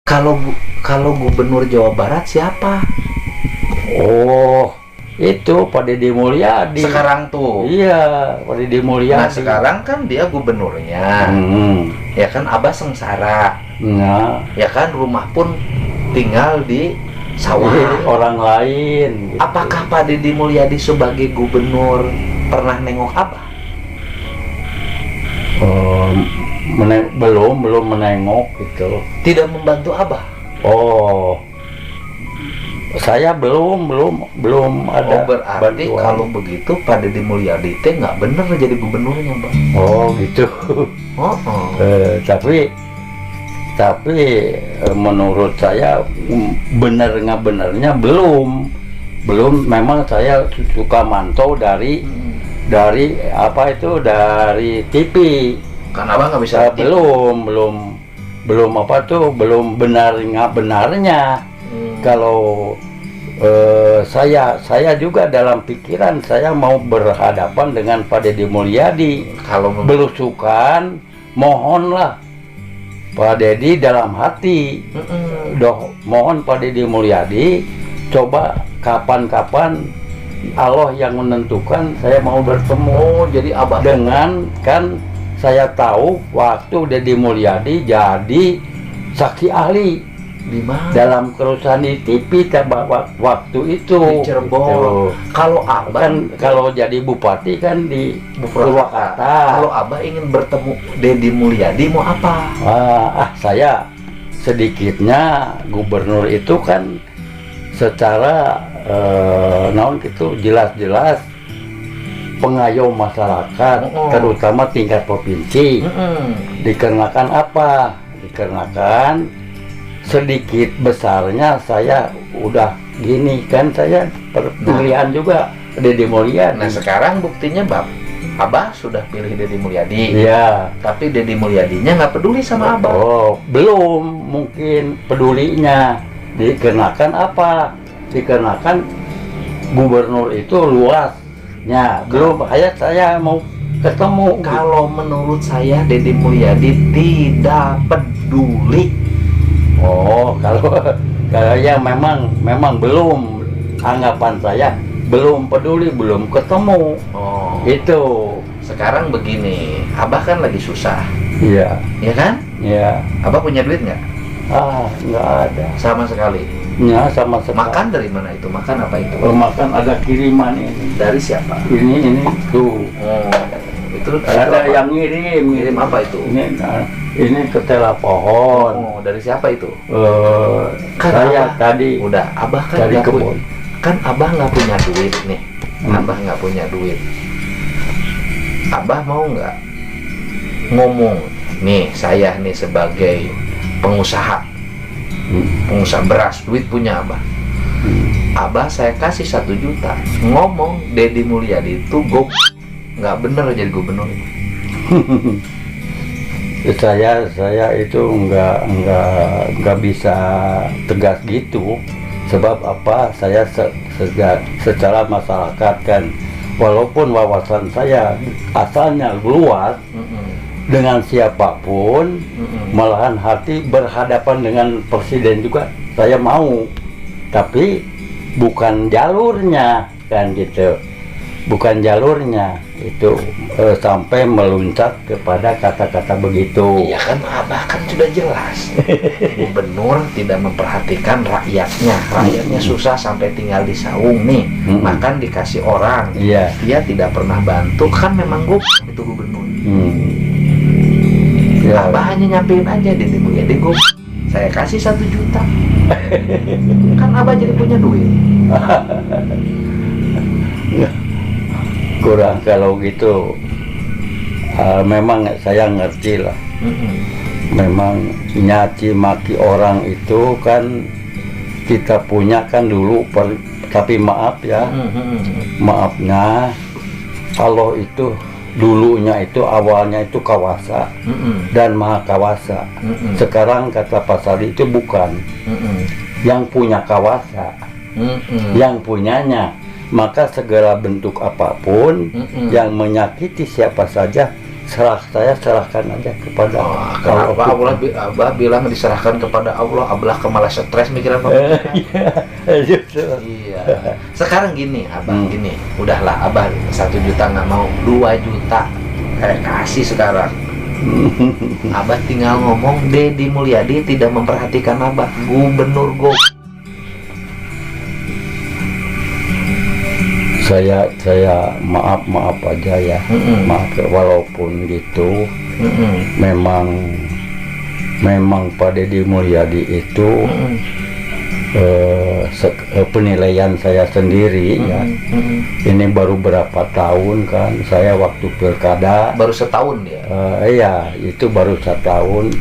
Kalau gubernur Jawa Barat siapa? Oh, itu Pak Deddy Mulyadi. Sekarang tuh. Iya, Pak Deddy Mulyadi. Nah sekarang kan dia gubernurnya. Ya kan Abah sengsara. Nah, Ya kan rumah pun tinggal di sawah. orang lain. Gitu. Apakah Pak Deddy Mulyadi sebagai gubernur pernah nengok Abah? Belum menengok gitu. Tidak membantu Abah? Oh, saya belum ada. Oh berarti bantuan. kalau begitu Pak Deddy Mulyadi teh nggak bener jadi gubernurnya, Bang. Oh gitu. Oh. Tapi menurut saya bener nggak benernya belum. Memang saya suka mantau dari apa itu, dari TV. Kan Abah nggak bisa. Belum apa tuh, belum benar nggak benarnya. Kalau saya juga dalam pikiran saya mau berhadapan dengan Pak Deddy Mulyadi. Kalau Belusukan, mohonlah Pak Deddy dalam hati. Mohon Pak Deddy Mulyadi, coba kapan-kapan Allah yang menentukan saya mau bertemu. Oh, jadi Abah Dengan kan saya tahu waktu Deddy Mulyadi jadi saksi ahli di mana? dalam kerusuhan di TV waktu itu Di Cirebon. gitu. Kalau Abah Kan kalau jadi bupati kan di Purwakarta. Kalau Abah ingin bertemu Deddy Mulyadi mau apa? Saya sedikitnya gubernur itu kan secara naon gitu jelas-jelas pengayom masyarakat, terutama tingkat provinsi. Dikarenakan apa? Dikarenakan sedikit besarnya saya udah gini kan, saya pilihan juga Deddy Mulyadi. Nah sekarang buktinya Abah sudah pilih Deddy Mulyadi. Iya. Tapi Deddy Mulyadinya nggak peduli sama Abah. Oh, belum mungkin pedulinya. Dikarenakan apa? Dikarenakan gubernur itu luasnya. Belum saya mau ketemu. Kalau menurut saya Deddy Mulyadi tidak peduli. Oh, kalau ya memang belum, anggapan saya belum peduli, belum ketemu. Oh. Itu. Sekarang begini, Abah kan lagi susah. Iya. Ya kan? Iya. Abah punya duit nggak? Nggak ada. Sama sekali. Ya, sama sekali. Makan dari mana itu? Makan apa itu? Makan ada kiriman ini. Dari siapa? Ini tuh. Itu Ada apa? yang ngirim. Ngirim apa itu? Ini ketela pohon. Oh, dari siapa itu? Kan Saya Abah, tadi udah Abah kan dari nggak kebun. kan Abah nggak punya duit nih. Abah nggak punya duit. Abah mau nggak ngomong nih, saya nih sebagai pengusaha beras, duit punya Abah. Abah saya kasih 1 juta, ngomong Deddy Mulyadi itu nggak bener jadi gubernur. Saya itu nggak bisa tegas gitu. Sebab apa? Saya secara masyarakat kan, walaupun wawasan saya asalnya luas, dengan siapapun, malahan hati berhadapan dengan presiden juga saya mau, tapi bukan jalurnya kan gitu, bukan jalurnya itu sampai meluncat kepada kata-kata begitu. Iya kan Abah kan sudah jelas gubernur tidak memperhatikan rakyatnya. Rakyatnya susah sampai tinggal di saung nih, makan dikasih orang. Iya. Dia tidak pernah bantu, kan memang itu gubernur. Ya. Abah hanya nyampein aja Deddy Mulyadi saya kasih 1 juta. Kan Abah jadi punya duit. Kurang kalau gitu. Memang saya ngerti lah. Memang nyaci maki orang itu kan kita punya kan dulu, tapi maaf ya, maafnya Allah itu dulunya itu awalnya itu Kawasa dan Maha Kawasa. Sekarang kata Pak Sadi itu bukan yang punya Kawasa, yang punyanya. Maka segala bentuk apapun yang menyakiti siapa saja saya serahkan aja kepada Kenapa Abah bilang diserahkan kepada Allah? Abah malah stres mikiran iya. Sekarang gini Abah, gini, udahlah Abah 1 juta nggak mau, 2 juta kasih sekarang. Abah tinggal ngomong Deddy Mulyadi tidak memperhatikan Abah, gubernur saya maaf aja ya. Maaf walaupun gitu. Memang Pak Deddy Mulyadi itu penilaian saya sendiri ya. Ini baru berapa tahun kan saya waktu pilkada. Baru setahun ya? Iya, itu baru setahun.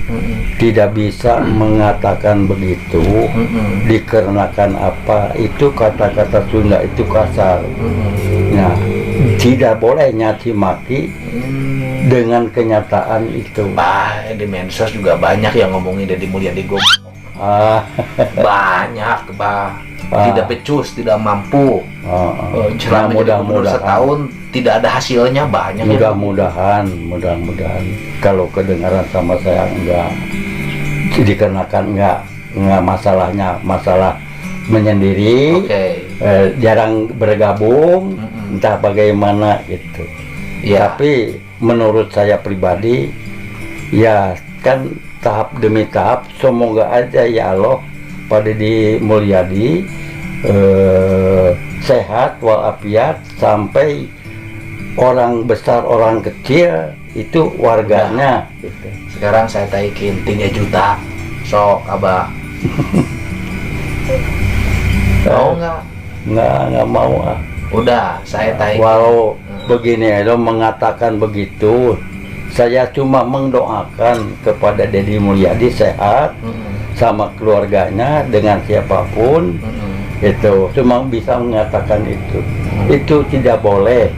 Tidak bisa mengatakan begitu dikarenakan apa? Itu kata-kata Sunda itu kasar. Nah, tidak boleh nyaci maki dengan kenyataan itu. Di medsos juga banyak yang ngomongin Deddy Mulyadi banyak tidak becus, tidak mampu. Selama jadi gubernur setahun tidak ada hasilnya, banyak. Mudah-mudahan kalau kedengaran sama saya enggak dikarenakan enggak masalah menyendiri. Jarang bergabung, entah bagaimana gitu ya. Tapi menurut saya pribadi ya kan tahap demi tahap, semoga aja ya Allah Pak Deddy Mulyadi sehat walafiat sampai orang besar orang kecil itu warganya gitu. Sekarang saya taikin 3 juta sok Abah. Mau nggak mau ah. Udah saya taikin. Walau begini lo mengatakan begitu, saya cuma mendoakan kepada Deddy Mulyadi sehat sama keluarganya dengan siapapun. Itu cuma bisa mengatakan itu. Itu tidak boleh.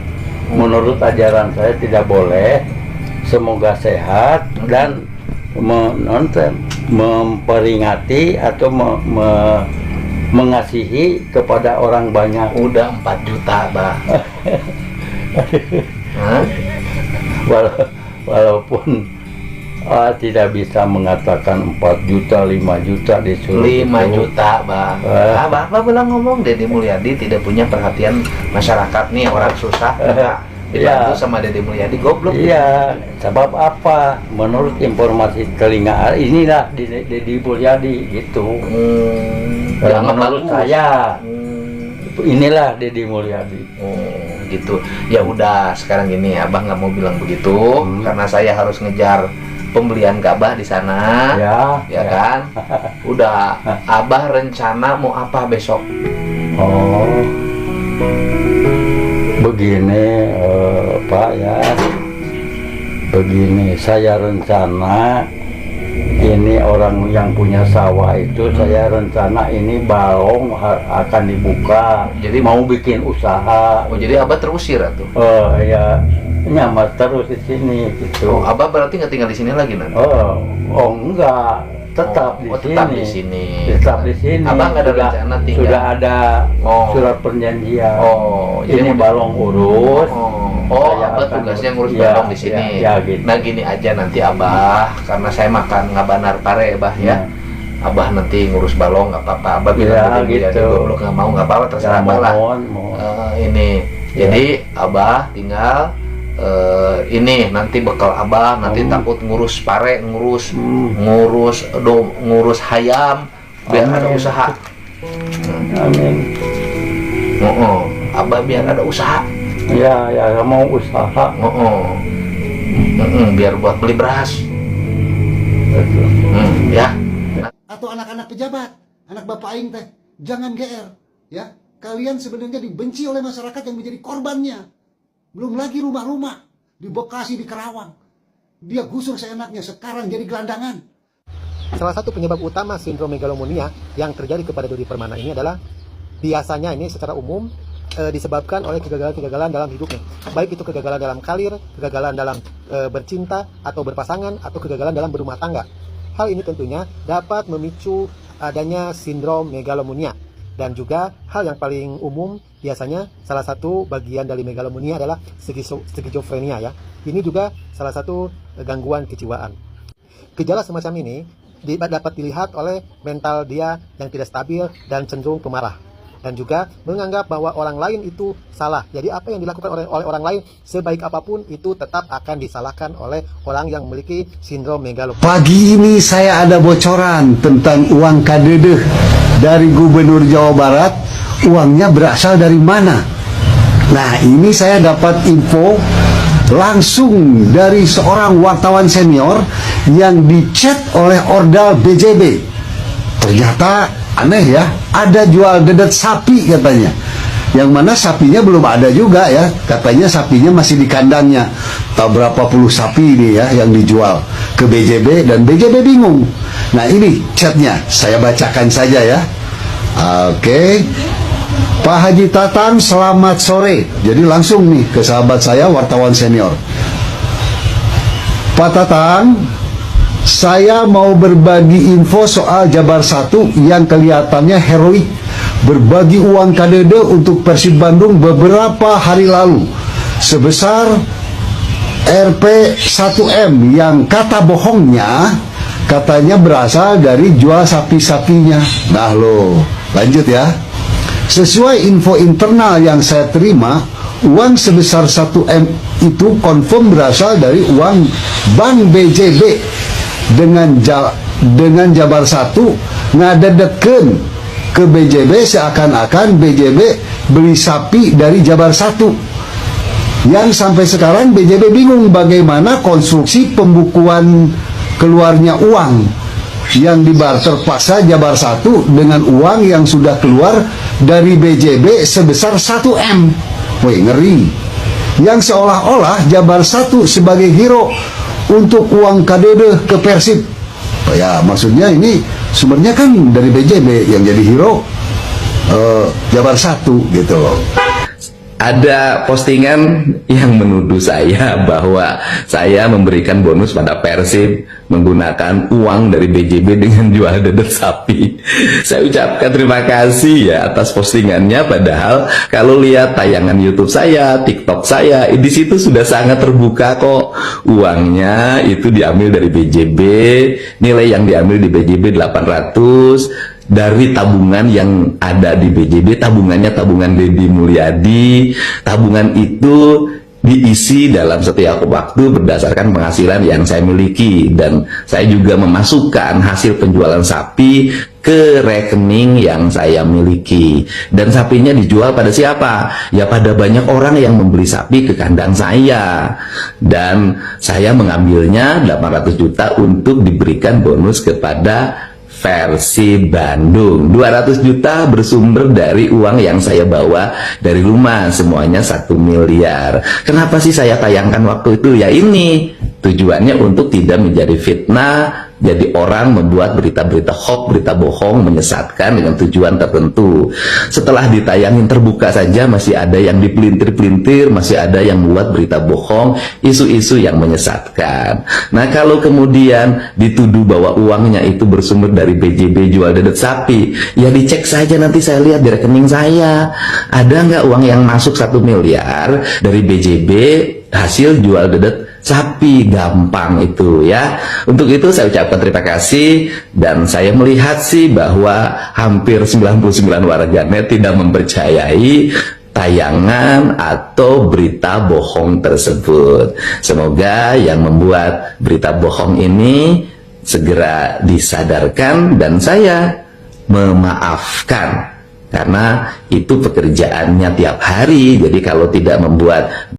Menurut ajaran saya tidak boleh. Semoga sehat dan memperingati atau mengasihi kepada orang banyak. Udah 4 juta Bah. Walaupun tidak bisa mengatakan 4 juta, 5 juta disuruh 5 juta Bah. Abah bilang ngomong Deddy Mulyadi tidak punya perhatian masyarakat nih, orang susah dibantu sama Deddy Mulyadi, goblok. Iya, sebab apa? Menurut informasi telinga inilah Deddy Mulyadi gitu. Menurut saya inilah Deddy Mulyadi. Gitu. Ya udah, sekarang gini, Abah nggak mau bilang begitu karena saya harus ngejar pembelian Abah di sana. Ya kan? Udah, Abah rencana mau apa besok? Begini Pak ya. Begini, saya rencana ini orang yang punya sawah itu saya rencana ini balong akan dibuka. Jadi mau bikin usaha. Jadi Abah terusir tuh? Ya nyamar terus di sini gitu. Abah berarti nggak tinggal di sini lagi nanti? Enggak, tetap di sini. Tetap di sini. Tetap di sini. Abah nggak ada rencana tinggal? Sudah ada surat perjanjian. Jadi ini balong urus. Abah tugasnya ngurus balong di sini. Gitu. Nah gini aja nanti Abah, karena saya makan ngabanar pare Abah ya. Abah nanti ngurus balong nggak apa-apa. Abah bilang gitu. Goblok nggak mau nggak apa-apa, terserah Abah lah. Jadi Abah tinggal ini nanti bekal Abah nanti takut ngurus pare, ngurus hayam biar ada usaha. Amin. Abah biar ada usaha. Ya mau usaha. Biar buat beli beras. Ya. Atau anak-anak pejabat, anak bapak aing teh, jangan GR, ya. Kalian sebenarnya dibenci oleh masyarakat yang menjadi korbannya. Belum lagi rumah-rumah di Bekasi, di Karawang. Dia gusur seenaknya, sekarang jadi gelandangan. Salah satu penyebab utama sindrom megalomania yang terjadi kepada Dodi Permana ini adalah biasanya ini secara umum disebabkan oleh kegagalan-kegagalan dalam hidupnya. Baik itu kegagalan dalam karir, kegagalan dalam bercinta atau berpasangan, atau kegagalan dalam berumah tangga. Hal ini tentunya dapat memicu adanya sindrom megalomania. Dan juga hal yang paling umum biasanya salah satu bagian dari megalomania adalah skizofrenia ya. Ini juga salah satu gangguan kejiwaan. Gejala semacam ini dapat dilihat oleh mental dia yang tidak stabil dan cenderung pemarah. Dan juga menganggap bahwa orang lain itu salah. Jadi apa yang dilakukan oleh orang lain, sebaik apapun itu tetap akan disalahkan oleh orang yang memiliki sindrom megalomania. Pagi ini saya ada bocoran tentang uang kadedeh dari Gubernur Jawa Barat. Uangnya berasal dari mana? Nah, ini saya dapat info langsung dari seorang wartawan senior yang dichat oleh Ordal BJB. Ternyata aneh ya, ada jual dedet sapi katanya. Yang mana sapinya belum ada juga ya. Katanya sapinya masih di kandangnya. Tak berapa puluh sapi ini ya yang dijual ke BJB dan BJB bingung. Nah, ini chatnya, saya bacakan saja ya. Oke. Pak Haji Tatang, selamat sore. Jadi langsung nih ke sahabat saya, wartawan senior. Pak Tatang, saya mau berbagi info soal Jabar 1 yang kelihatannya heroik. Berbagi uang kadede untuk Persib Bandung beberapa hari lalu sebesar Rp 1M yang kata bohongnya katanya berasal dari jual sapi-sapinya. Nah lo, lanjut ya. Sesuai info internal yang saya terima, uang sebesar 1M itu confirm berasal dari uang Bank BJB. Dengan Jabar 1 ngadedeken ke BJB seakan-akan BJB beli sapi dari Jabar 1. Yang sampai sekarang BJB bingung bagaimana konstruksi pembukuan keluarnya uang yang dibarter paksa Jabar 1 dengan uang yang sudah keluar dari BJB sebesar 1M. Wih, ngeri. Yang seolah-olah Jabar 1 sebagai hero untuk uang kadede ke Persib. Ya, maksudnya ini sumbernya kan dari BJB yang jadi hero Jabar 1 gitu loh. Ada postingan yang menuduh saya bahwa saya memberikan bonus pada Persib menggunakan uang dari BJB dengan jual dedet sapi. Saya ucapkan terima kasih ya atas postingannya, padahal kalau lihat tayangan YouTube saya, TikTok saya, di situ sudah sangat terbuka kok. Uangnya itu diambil dari BJB, nilai yang diambil di BJB 800 dari tabungan yang ada di BJB, tabungannya tabungan Deddy Mulyadi. Tabungan itu diisi dalam setiap waktu berdasarkan penghasilan yang saya miliki, dan saya juga memasukkan hasil penjualan sapi ke rekening yang saya miliki. Dan sapinya dijual pada siapa? Ya pada banyak orang yang membeli sapi ke kandang saya, dan saya mengambilnya 800 juta untuk diberikan bonus kepada Persib Bandung. 200 juta bersumber dari uang yang saya bawa dari rumah, semuanya 1 miliar. Kenapa sih saya tayangkan waktu itu? Ya ini tujuannya untuk tidak menjadi fitnah, jadi orang membuat berita-berita hoax, berita bohong, menyesatkan dengan tujuan tertentu. Setelah ditayangin terbuka saja masih ada yang dipelintir-pelintir, masih ada yang membuat berita bohong, isu-isu yang menyesatkan. Nah, kalau kemudian dituduh bahwa uangnya itu bersumber dari BJB jual dedet sapi, ya dicek saja, nanti saya lihat di rekening saya. Ada nggak uang yang masuk 1 miliar dari BJB hasil jual dedet sapi? Gampang itu ya. Untuk itu saya ucapkan terima kasih, dan saya melihat sih bahwa hampir 99 warganet tidak mempercayai tayangan atau berita bohong tersebut. Semoga yang membuat berita bohong ini segera disadarkan, dan saya memaafkan karena itu pekerjaannya tiap hari. Jadi kalau tidak membuat